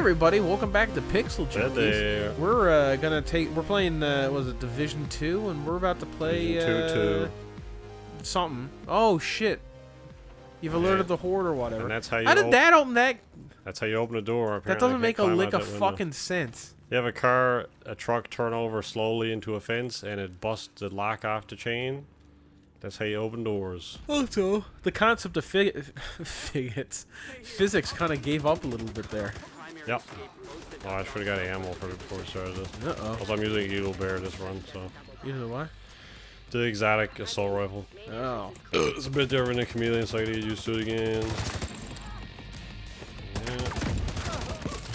everybody, welcome back to PixelJunkies. We're playing was it Division 2, and we're about to play something. Oh shit. You've alerted the horde or whatever. And that's how you did that open that? That's how you open a door, apparently. That doesn't make a lick of fucking sense. You have a truck turn over slowly into a fence and it busts the lock off the chain. That's how you open doors. Also, the concept of physics kind of gave up a little bit there. Yep. Oh, I should have got ammo before we started this. Uh-oh. Also, I'm using Eagle Bear this run, so. Using what? The exotic assault rifle. Oh. It's a bit different than Chameleon, so I gotta get used to it again. Yeah.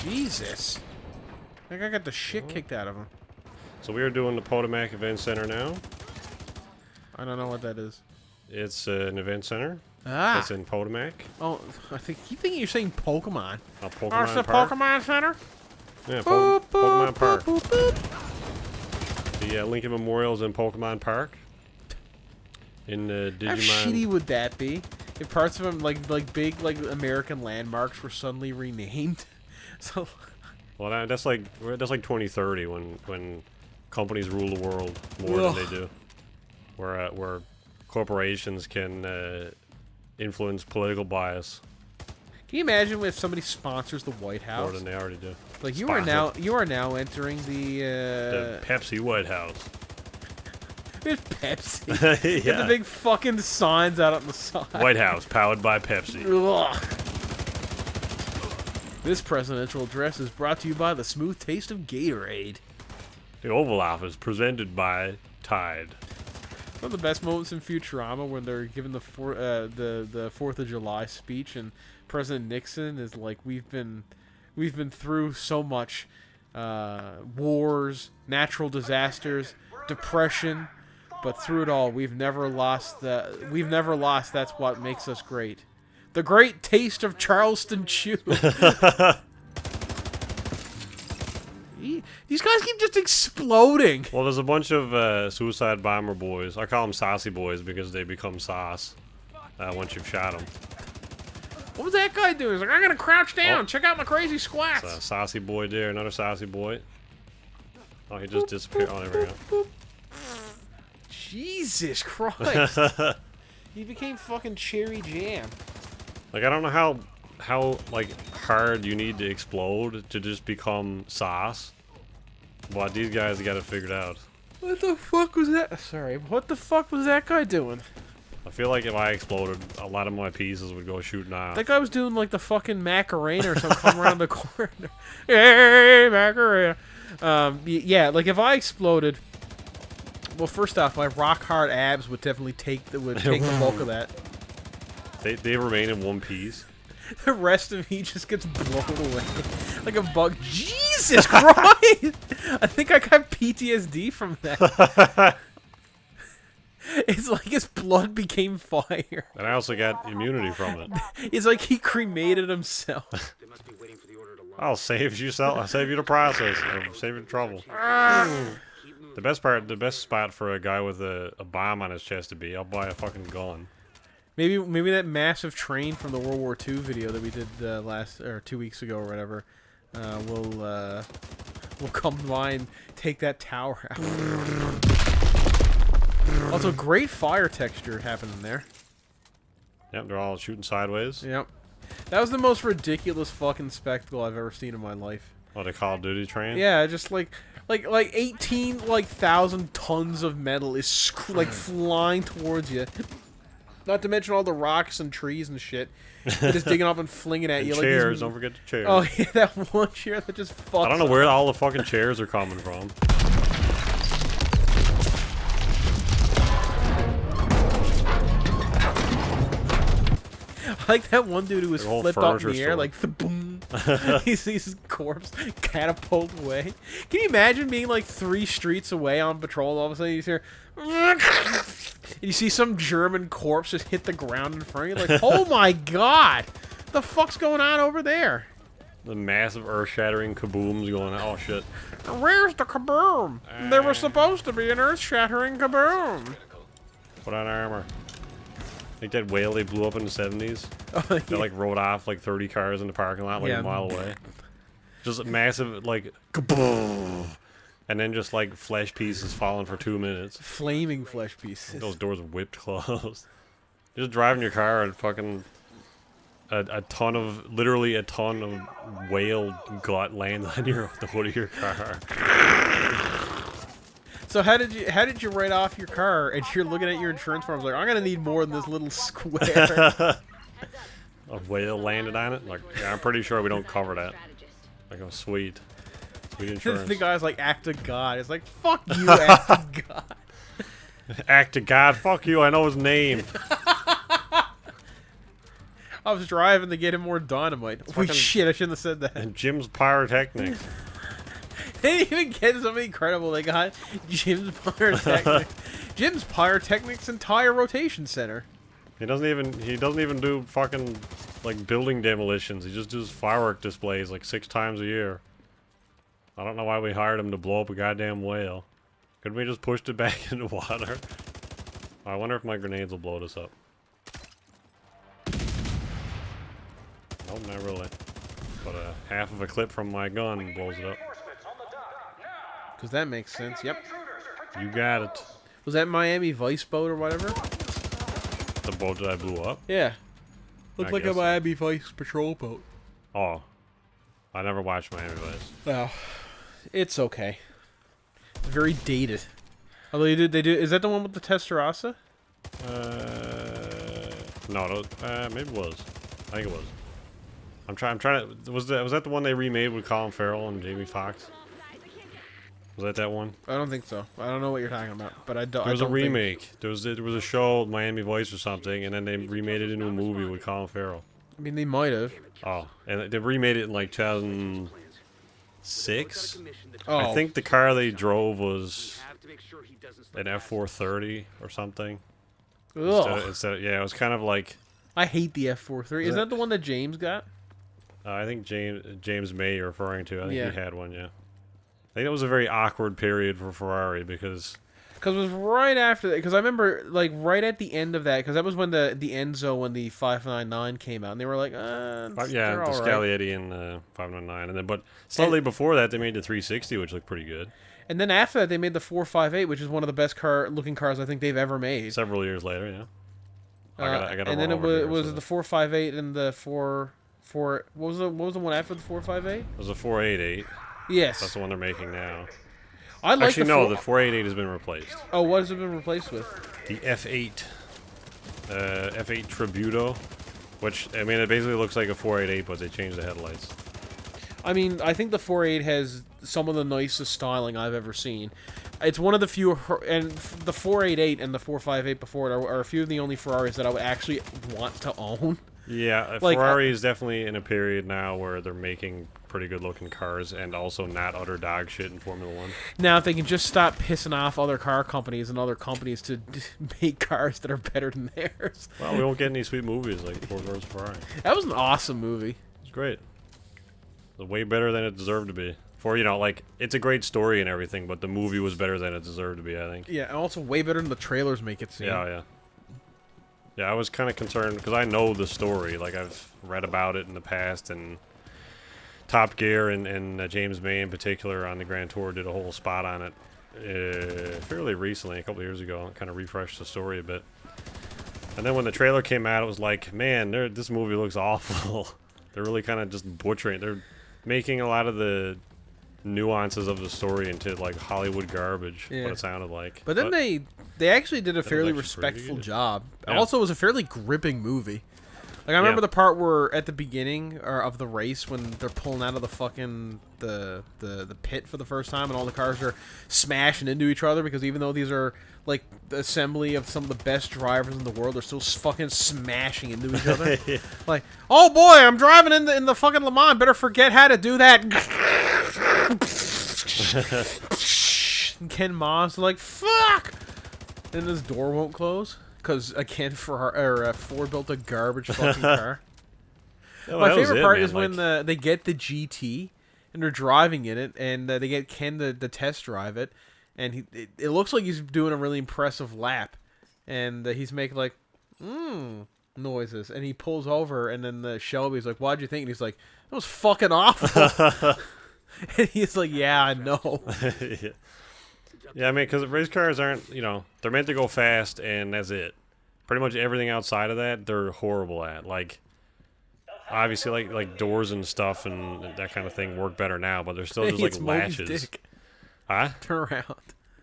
Jesus. I think I got the shit kicked out of him. So we are doing the Potomac Event Center now. I don't know what that is. It's an event center. Ah. It's in Potomac. Oh, I keep thinking you're saying Pokemon. Oh, Pokemon it's the Park? Pokemon Center? Yeah, Boop, boop, Pokemon Park. Boop, boop, boop. The Lincoln Memorial is in Pokemon Park. In Digimon. How shitty would that be? If parts of them, like big American landmarks were suddenly renamed. So. Well, that's like 2030 when companies rule the world more than they do. Where corporations can influence political bias. Can you imagine if somebody sponsors the White House? More than they already do. Like you are now entering the Pepsi White House. There's Pepsi. Yeah. Get the big fucking signs out on the side. White House powered by Pepsi. Ugh. This presidential address is brought to you by the smooth taste of Gatorade. The Oval Office presented by Tide. One of the best moments in Futurama when they're giving the 4th of July speech and President Nixon is like, we've been through so much, wars, natural disasters, depression, but through it all we've never lost. That's what makes us great. The great taste of Charleston Chew. These guys keep just exploding. Well, there's a bunch of suicide bomber boys. I call them saucy boys because they become sauce once you've shot them. What was that guy doing? He's like, I'm gonna crouch down. Oh. Check out my crazy squats. It's a saucy boy there. Another saucy boy. Oh, he just disappeared. Oh, there we go. Jesus Christ. He became fucking cherry jam. Like, I don't know how like hard you need to explode to just become sauce. But these guys got it figured out. What the fuck was that? Sorry, what the fuck was that guy doing? I feel like if I exploded, a lot of my pieces would go shooting off. That guy was doing like the fucking Macarena or something, come around the corner. Hey, Macarena. Yeah, like if I exploded, well, first off, my rock hard abs would definitely take the bulk of that. They remain in one piece. The rest of me just gets blown away like a bug. Jesus Christ! I think I got PTSD from that. It's like his blood became fire. And I also got immunity from it. It's like he cremated himself. I'll save you the process. I'll save you the trouble. The best spot for a guy with a bomb on his chest to be, I'll buy a fucking gun. Maybe that massive train from the World War II video that we did 2 weeks ago or whatever, will come by and take that tower out. Also, great fire texture happening there. Yep, they're all shooting sideways. Yep, that was the most ridiculous fucking spectacle I've ever seen in my life. Oh, the Call of Duty train? Yeah, just like 18,000 tons of metal is flying towards you. Not to mention all the rocks and trees and shit. They're just digging up and flinging at you. Chairs, don't forget the chairs. Oh, yeah, that one chair that just fucks. I don't know where all the fucking chairs are coming from. I like that one dude who was flipped up in the air, store. like, boom. He sees his corpse catapult away. Can you imagine being like 3 streets away on patrol, and all of a sudden you hear, and you see some German corpse just hit the ground in front of you, like, oh my god, what the fuck's going on over there? The massive earth-shattering kabooms going on. Oh shit. Where's the kaboom? There was supposed to be an earth-shattering kaboom. Put on armor. Like that whale they blew up in the 70s. Oh, yeah. They like rode off like 30 cars in the parking lot like a mile away. Just massive, like, kaboom! And then just, like, flesh pieces falling for 2 minutes. Flaming flesh pieces. Those doors whipped closed. Just driving your car and fucking literally a ton of whale gut lands on the hood of your car. So how did you write off your car? And you're looking at your insurance forms like, I'm gonna need more than this little square. A whale landed on it? Like, yeah, I'm pretty sure we don't cover that. Like, oh, sweet insurance. The guy's like, act of God. It's like, fuck you, act of God. Act of God, fuck you, I know his name. I was driving to get him more dynamite. Oh shit, I shouldn't have said that. And Jim's Pyrotechnics. They didn't even get something incredible. They got Jim's Pyrotechnics. Jim's Pyrotechnics and Tire Rotation Center. He doesn't even do fucking, like, building demolitions. He just does firework displays like 6 times a year. I don't know why we hired him to blow up a goddamn whale. Couldn't we just pushed it back into water? I wonder if my grenades will blow this up. Nope, not really. But half of a clip from my gun blows it up. Because that makes sense, yep. You got it. Was that Miami Vice boat or whatever? The boat that I blew up? Yeah. Looked like a Miami Vice patrol boat. Oh. I never watched Miami Vice. Well, it's okay. It's very dated. Although they do. Is that the one with the Testarossa? No, maybe it was. I think it was. I'm trying to. Was that the one they remade with Colin Farrell and Jamie Foxx? Was that one? I don't think so. I don't know what you're talking about, but I don't. There was a remake. There was a show, Miami Vice or something, and then they remade it into a movie with Colin Farrell. I mean, they might have. Oh, and they remade it in like 2006. Oh. I think the car they drove was an F430 or something. Instead, yeah, it was kind of like. I hate the F430. Is that the one that James got? I think James May you're referring to. I think he had one. Yeah. I think it was a very awkward period for Ferrari because it was right after that. Because I remember, like, right at the end of that, because that was when the Enzo and the 599 came out, and they were like, yeah, the Scaglietti and 599, and then but slightly before that they made the 360, which looked pretty good. And then after that they made the 458, which is one of the best looking cars I think they've ever made. Several years later, yeah. I got and then it was the 458 and the 4. What was the one after the 458? It was a 488. Yes. That's the one they're making now. Actually, no, the 488 has been replaced. Oh, what has it been replaced with? The F8. F8 Tributo. Which, I mean, it basically looks like a 488, but they changed the headlights. I mean, I think the 488 has some of the nicest styling I've ever seen. It's one of the few, and the 488 and the 458 before it are a few of the only Ferraris that I would actually want to own. Yeah, like, Ferrari is definitely in a period now where they're making pretty good-looking cars and also not utter dog shit in Formula 1. Now, if they can just stop pissing off other car companies and other companies to make cars that are better than theirs. Well, we won't get any sweet movies like Ford vs. Ferrari. That was an awesome movie. It's great. It's way better than it deserved to be. Like, it's a great story and everything, but the movie was better than it deserved to be, I think. Yeah, and also way better than the trailers make it seem. Yeah. Yeah, I was kind of concerned, because I know the story. Like, I've read about it in the past, and Top Gear and James May in particular on the Grand Tour did a whole spot on it fairly recently, a couple years ago, and kind of refreshed the story a bit. And then when the trailer came out, it was like, man, this movie looks awful. They're really kind of just butchering. They're making a lot of the nuances of the story into like Hollywood garbage. What it sounded like. But then they actually did a fairly respectful job. Yeah. Also, it was a fairly gripping movie. Like, I remember the part where at the beginning of the race when they're pulling out of the fucking the pit for the first time and all the cars are smashing into each other because even though these are like the assembly of some of the best drivers in the world, they're still fucking smashing into each other. Yeah. Like, oh boy, I'm driving in the fucking Le Mans. Better forget how to do that. And Ken Ma's like, fuck. Then his door won't close. Because, again, Ford built a garbage fucking car. Yeah, my favorite part is when they get the GT, and they're driving in it, and they get Ken to test drive it, and it looks like he's doing a really impressive lap. And he's making, like, noises. And he pulls over, and then Shelby's like, what'd you think? And he's like, that was fucking awful. And he's like, yeah, I know. Yeah. Yeah, I mean, because race cars aren't, they're meant to go fast, and that's it. Pretty much everything outside of that, they're horrible at. Like, obviously, like doors and stuff and that kind of thing work better now, but they're still just like It's latches. Moby's dick. Huh? Turn around.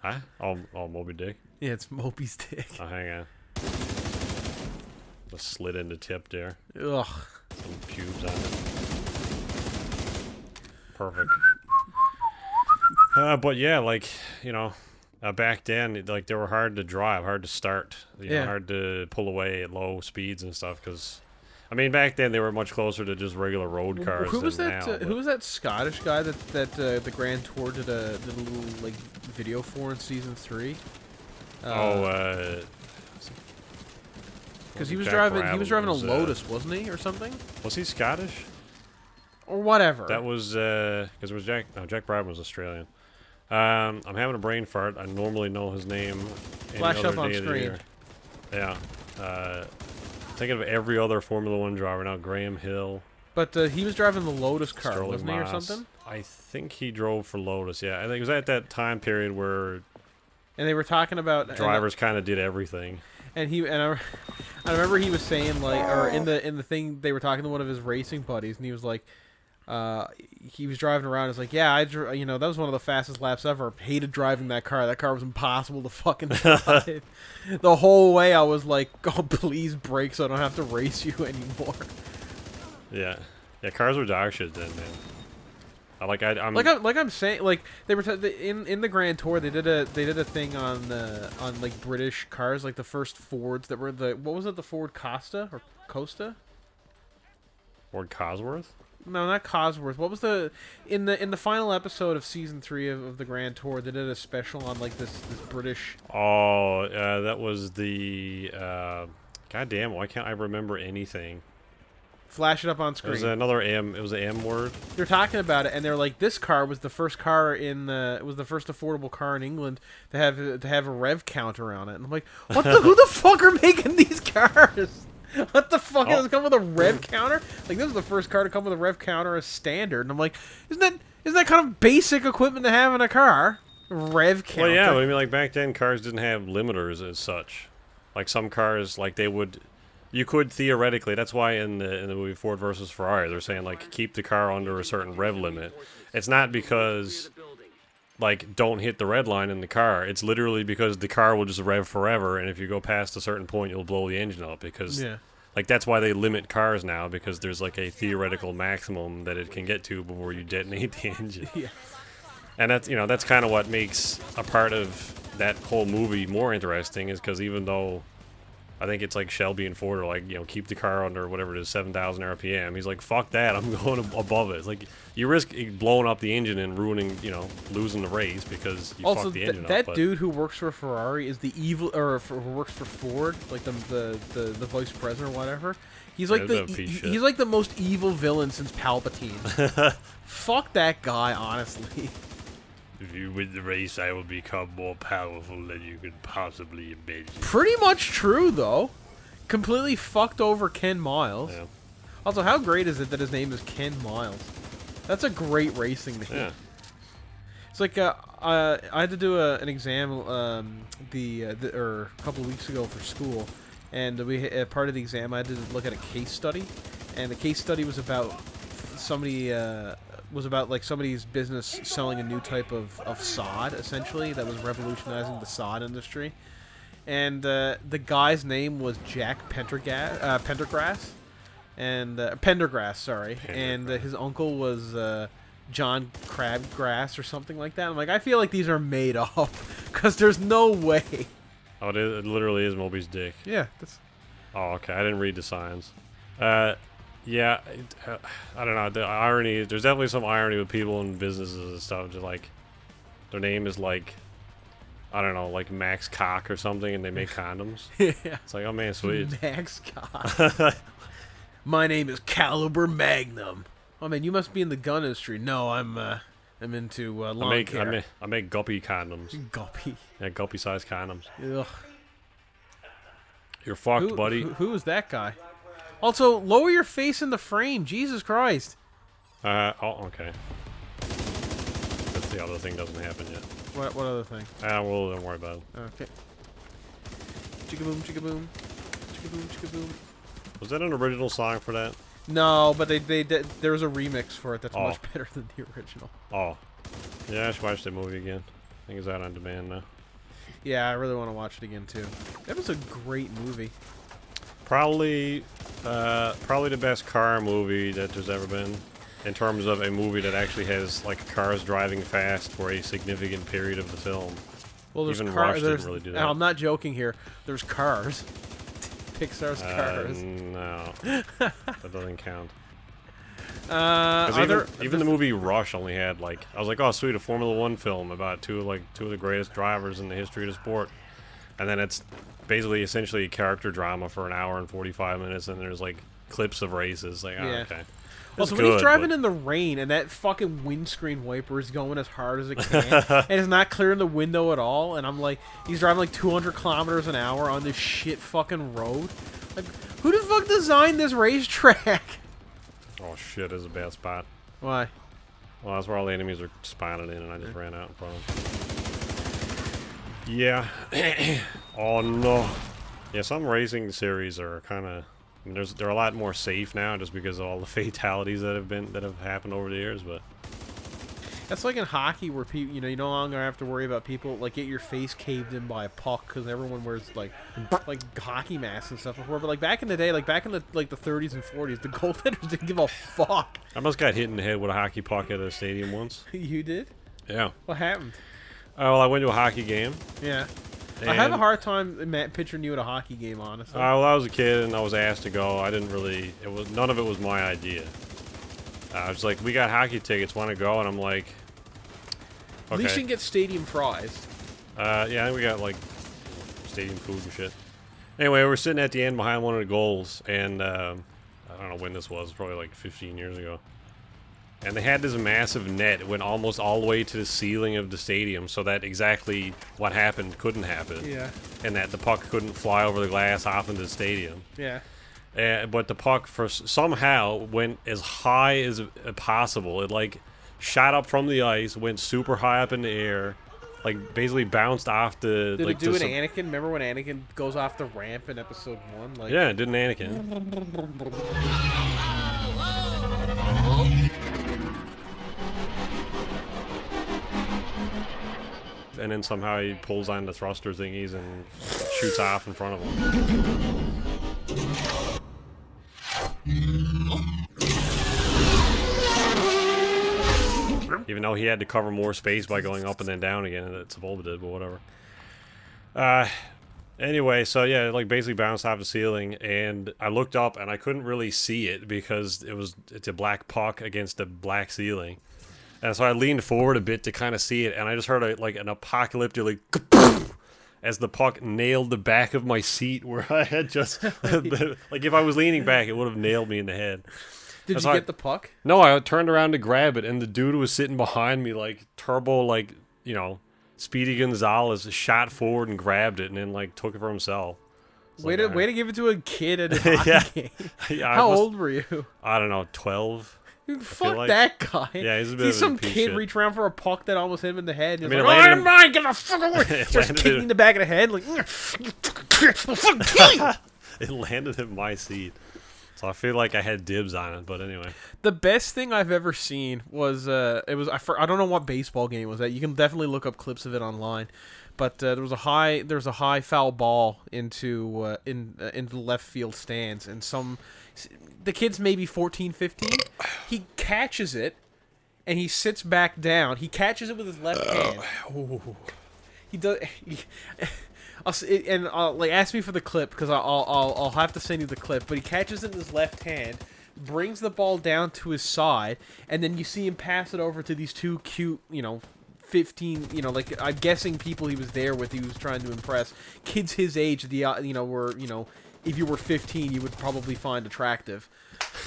Huh? Oh, Moby Dick. Yeah, it's Moby's dick. Oh, hang on. Just slid into tip there. Ugh. Some pubes on it. Perfect. But yeah, like, back then, like, they were hard to drive, hard to start, hard to pull away at low speeds and stuff, because, I mean, back then they were much closer to just regular road cars Who was than that? now. Who was that Scottish guy that the Grand Tour did a little like video for in season 3? Because he was driving a Lotus, wasn't he, or something? Was he Scottish? Or whatever. That was because it was Jack Brabham was Australian. I'm having a brain fart. I normally know his name. Flash up on screen. Yeah. Thinking of every other Formula One driver now. Graham Hill. But he was driving the Lotus car, Sterling wasn't he, or Moss. something? I think he drove for Lotus. Yeah, I think it was at that time period where And they were talking about drivers kind of did everything. And I remember he was saying, like, or in the thing, they were talking to one of his racing buddies, and he was like, he was driving around. He's like, yeah, that was one of the fastest laps ever. Hated driving that car. That car was impossible to fucking drive. The whole way I was like, oh, please brake so I don't have to race you anymore. Yeah, cars were dog shit then, man. I'm saying, like, they were in the Grand Tour, they did a thing on like British cars, like the first Fords that were what was it, the Ford Costa or Costa? Ford Cosworth? No, not Cosworth. What was in the final episode of season 3 of the Grand Tour? They did a special on like this British. Oh, that was the. God damn! Why can't I remember anything? Flash it up on screen. It was another M. It was an M word. They're talking about it, and they're like, "This car was the first car it was the first affordable car in England to have a rev counter on it." And I'm like, "What the? Who the fuck are making these cars? What the fuck does it come with a rev counter? Like, this is the first car to come with a rev counter as standard." And I'm like, "Isn't that kind of basic equipment to have in a car? Rev counter." Well, yeah, but I mean, like back then, cars didn't have limiters as such. Like some cars, like they would. You could theoretically. That's why in the movie Ford versus Ferrari, they're saying like keep the car under a certain rev limit. It's not because like don't hit the red line in the car. It's literally because the car will just rev forever, and if you go past a certain point, you'll blow the engine up. Because like that's why they limit cars now, because there's like a theoretical maximum that it can get to before you detonate the engine. Yeah. And that's kind of what makes a part of that whole movie more interesting, is because even though I think it's like Shelby and Ford are like, keep the car under whatever it is, 7,000 RPM. He's like, fuck that, I'm going above it. It's like, you risk blowing up the engine and ruining, losing the race because you fucked the engine up. Also, that dude who works for Ferrari is the evil, who works for Ford, like the vice president or whatever. He's like he's like the most evil villain since Palpatine. Fuck that guy, honestly. If you win the race, I will become more powerful than you could possibly imagine. Pretty much true, though. Completely fucked over Ken Miles. Yeah. Also, how great is it that his name is Ken Miles? That's a great racing name. Yeah. It's like I had to do an exam a couple of weeks ago for school, and part of the exam I had to look at a case study, and the case study was about somebody. Was about like somebody's business selling a new type of sod, essentially, that was revolutionizing the sod industry. And the guy's name was Jack Pendergrass, and Pendergrass, sorry. And his uncle was John Crabgrass or something like that. I'm like, I feel like these are made up, because there's no way. Oh, it literally is Moby's dick. Yeah. That's... Oh, okay. I didn't read the signs. Yeah, I don't know. The irony, there's definitely some irony with people in businesses and stuff. Just like, their name is like, I don't know, like Max Cock or something, and they make condoms. Yeah. It's like, oh man, sweet. Max Cock. My name is Caliber Magnum. Oh man, you must be in the gun industry. No, I'm into lawn care. I make guppy condoms. Guppy. Yeah, guppy sized condoms. Ugh. You're fucked, buddy. Who is that guy? Also, lower your face in the frame. Jesus Christ. Oh, okay. the other thing doesn't happen yet. What other thing? Well, don't worry about it. Okay. Chickaboom, chickaboom, chickaboom, chickaboom. Was that an original song for that? No, but there was a remix for it that's much better than the original. Oh. Yeah, I should watch that movie again. I think it's out on demand now. Yeah, I really want to watch it again too. That was a great movie. Probably the best car movie that there's ever been, in terms of a movie that actually has like cars driving fast for a significant period of the film. Well, there's Even cars. Rush didn't really do that. I'm not joking here. There's Cars. Pixar's Cars. No, that doesn't count. Even the movie Rush only had like, I was like, oh sweet, a Formula One film about two of the greatest drivers in the history of the sport, and then it's basically essentially a character drama for an hour and 45 minutes, and there's like clips of races. Like, yeah. Okay. Also, when he's driving in the rain and that fucking windscreen wiper is going as hard as it can and it's not clearing the window at all, and I'm like, he's driving like 200 kilometers an hour on this shit fucking road. Like, who the fuck designed this racetrack? Oh shit, this is a bad spot. Why? Well, that's where all the enemies are spawning in, and I just ran out in front of them. Yeah. Oh no. Yeah, some racing series are kind of. I mean, they're a lot more safe now, just because of all the fatalities that have happened over the years. But that's like in hockey, where people, you no longer have to worry about people like get your face caved in by a puck, because everyone wears like hockey masks and stuff before. But like back in the day, like back in the 30s and 40s, the goaltenders didn't give a fuck. I almost got hit in the head with a hockey puck at a stadium once. You did? Yeah. What happened? Well, I went to a hockey game. Yeah. I have a hard time picturing you at a hockey game, honestly. Well, I was a kid and I was asked to go. I didn't really. None of it was my idea. I was like, "We got hockey tickets. Want to go?" And I'm like, "Okay." At least you can get stadium fries. Yeah, we got like stadium food and shit. Anyway, we're sitting at the end behind one of the goals, and I don't know when this was. Probably like 15 years ago. And they had this massive net. It went almost all the way to the ceiling of the stadium, so that exactly what happened couldn't happen. Yeah. And that the puck couldn't fly over the glass off into the stadium. Yeah. But the puck somehow went as high as possible. It like shot up from the ice, went super high up in the air, like basically bounced off the. Did like, it do an Anakin? Remember when Anakin goes off the ramp in Episode 1? Like. Yeah, it did an Anakin. And then somehow he pulls on the thruster thingies and shoots off in front of him. Even though he had to cover more space by going up and then down again, and it's Bulba did, but whatever. Anyway, so yeah, it like basically bounced off the ceiling, and I looked up and I couldn't really see it because it's a black puck against a black ceiling. And so I leaned forward a bit to kind of see it, and I just heard an apocalyptic like as the puck nailed the back of my seat where I had just like if I was leaning back, it would have nailed me in the head. Did you get the puck? No, I turned around to grab it, and the dude was sitting behind me like turbo, like Speedy Gonzalez shot forward and grabbed it, and then like took it for himself. Way to give it to a kid at a hockey game. Yeah, How old were you? I don't know, 12. Fuck that guy. Yeah, he's a bit of some a piece kid shit. reach around for a puck that almost hit him in the head. And I mean, like, I'm mine, get the fuck away. Just kicking the back of the head. Like, it landed in my seat. So I feel like I had dibs on it, but anyway. The best thing I've ever seen was, I don't know what baseball game it was that. You can definitely look up clips of it online. But there was a high foul ball into the left field stands, and the kid's maybe 14, 15. He catches it, and he sits back down. He catches it with his left hand. He does. Ask me for the clip because I'll have to send you the clip. But he catches it in his left hand, brings the ball down to his side, and then you see him pass it over to these two cute, 15, I'm guessing people he was there with, he was trying to impress. Kids his age, were, if you were 15, you would probably find attractive.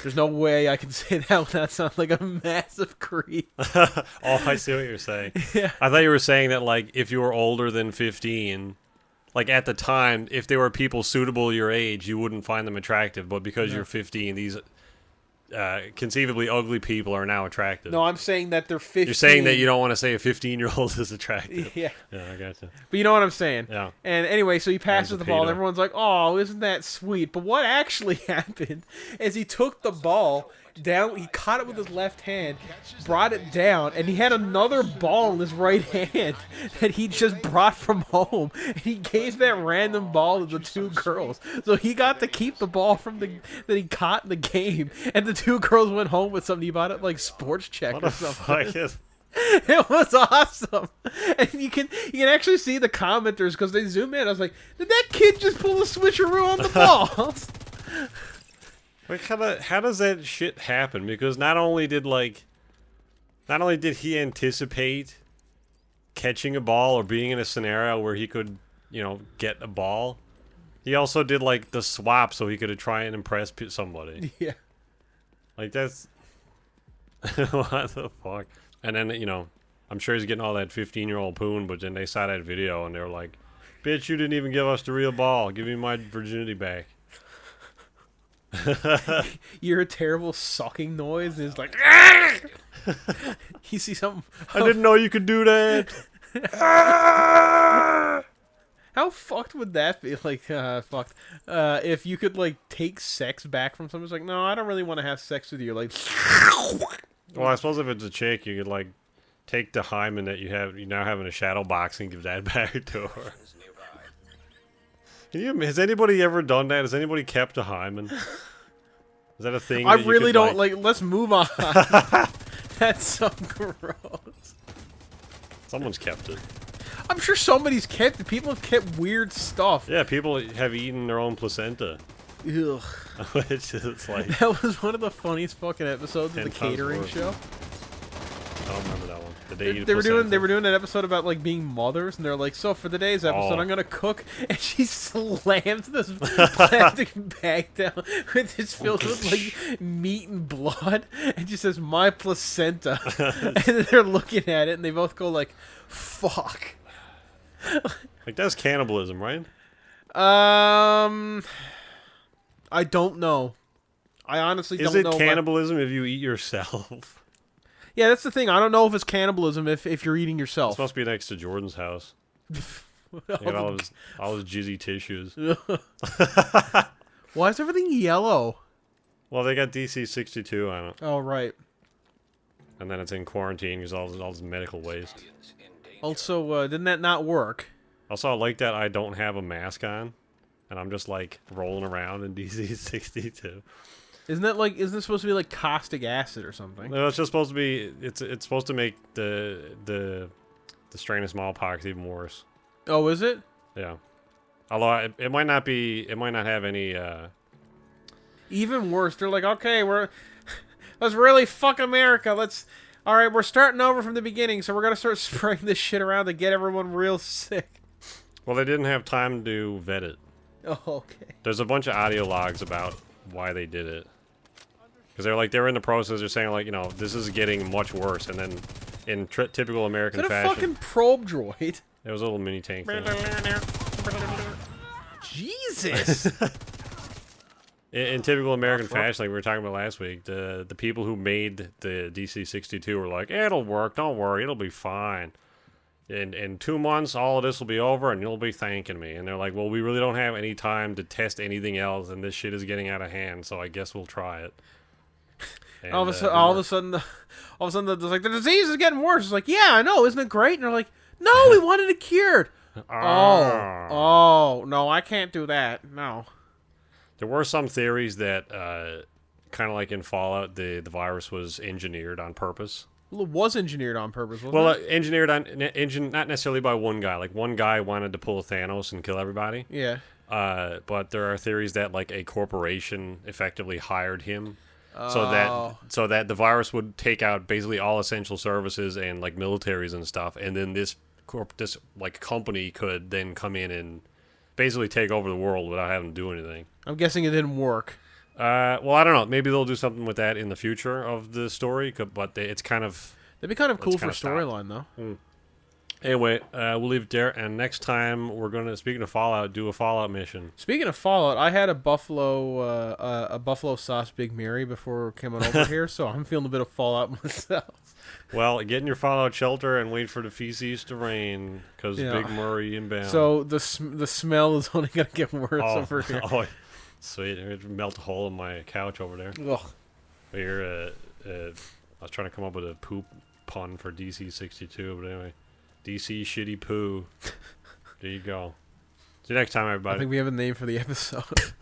There's no way I can say that without sounding like a massive creep. Oh, I see what you're saying. Yeah. I thought you were saying that, like, if you were older than 15, like, at the time, if there were people suitable your age, you wouldn't find them attractive. But because you're 15, these conceivably ugly people are now attractive. No, I'm saying that they're 15. You're saying that you don't want to say a 15-year-old is attractive. Yeah. Yeah, I gotcha. But you know what I'm saying. Yeah. And anyway, so he passes the ball, and pedo. everyone's like, "Oh, isn't that sweet?" But what actually happened is he took the ball down, he caught it with his left hand, brought it down, and he had another ball in his right hand that he just brought from home, and he gave that random ball to the two girls. So he got to keep the ball from that he caught in the game, and the two girls went home with something. He bought it like Sports Check or something. It was awesome, and you can actually see the commenters because they zoom in. I was like, did that kid just pull a switcheroo on the ball? Like, how does that shit happen? Because not only did he anticipate catching a ball or being in a scenario where he could, get a ball, he also did like the swap so he could try and impress somebody. Yeah. Like that's what the fuck. And then I'm sure he's getting all that 15-year-old poon, but then they saw that video and they were like, "Bitch, you didn't even give us the real ball. Give me my virginity back." You hear a terrible sucking noise, and it's like, you see something. I didn't know you could do that. How fucked would that be? Like, fucked. If you could like take sex back from someone, it's like, no, I don't really want to have sex with you. Like, well, I suppose if it's a chick, you could like take the hymen that you now have in a shadow box and give that back to her. Has anybody ever done that? Has anybody kept a hymen? Is that a thing? I really don't like. Let's move on. That's so gross. Someone's kept it. I'm sure somebody's kept it. People have kept weird stuff. Yeah, people have eaten their own placenta. Ugh. Which is like that was one of the funniest fucking episodes of the catering show. I don't remember that one. They were doing an episode about like being mothers, and they're like, so for today's episode, I'm gonna cook, and she slams this plastic bag down with it's filled with like meat and blood, and she says, "My placenta," and then they're looking at it, and they both go like, "Fuck." Like that's cannibalism, right? I don't know. I honestly don't know. Is it cannibalism if you eat yourself? Yeah, that's the thing. I don't know if it's cannibalism if you're eating yourself. It's supposed to be next to Jordan's house. all his jizzy tissues. Why is everything yellow? Well, they got DC-62 on it. Oh, right. And then it's in quarantine because all this medical waste. Also, didn't that not work? Also, I like that I don't have a mask on, and I'm just like rolling around in DC-62. Isn't it supposed to be like caustic acid or something? No, it's just supposed to be. It's supposed to make the strain of smallpox even worse. Oh, is it? Yeah. Although it might not be. It might not have any. Even worse. They're like, okay, let's really fuck America. All right, we're starting over from the beginning, so we're gonna start spraying this shit around to get everyone real sick. Well, they didn't have time to vet it. Oh, okay. There's a bunch of audio logs about why they did it. Because they were in the process of saying, like, this is getting much worse. And then, in typical American fashion... Is that a fucking probe droid? There was a little mini tank thing. Jesus! in typical American fashion, like we were talking about last week, the people who made the DC-62 were like, it'll work, don't worry, it'll be fine. In 2 months, all of this will be over, and you'll be thanking me. And they're like, well, we really don't have any time to test anything else, and this shit is getting out of hand, so I guess we'll try it. And, all of a sudden, there's like, the disease is getting worse. It's like, yeah, I know, isn't it great? And they're like, no, we wanted it cured. Oh, no, I can't do that. No. There were some theories that, kind of like in Fallout, the virus was engineered on purpose. Well, it was engineered on purpose, wasn't it? Engineered not necessarily by one guy. Like, one guy wanted to pull a Thanos and kill everybody. Yeah. But there are theories that, like, a corporation effectively hired him. So that the virus would take out basically all essential services and like militaries and stuff, and then this company could then come in and basically take over the world without having to do anything. I'm guessing it didn't work. Well, I don't know. Maybe they'll do something with that in the future of the story, but it's kind of... That'd be kind of cool for a storyline, though. Anyway, we'll leave it there, and next time we're gonna, speaking of Fallout, do a Fallout mission. Speaking of Fallout, I had a buffalo sauce Big Mary before coming over here, so I'm feeling a bit of Fallout myself. Well, get in your Fallout shelter and wait for the feces to rain, because Big Murray inbound. So the smell is only gonna get worse over here. Oh, sweet! It melt a hole in my couch over there. Ugh. Here, I was trying to come up with a poop pun for DC62, but anyway. DC shitty poo. There you go. See you next time, everybody. I think we have a name for the episode.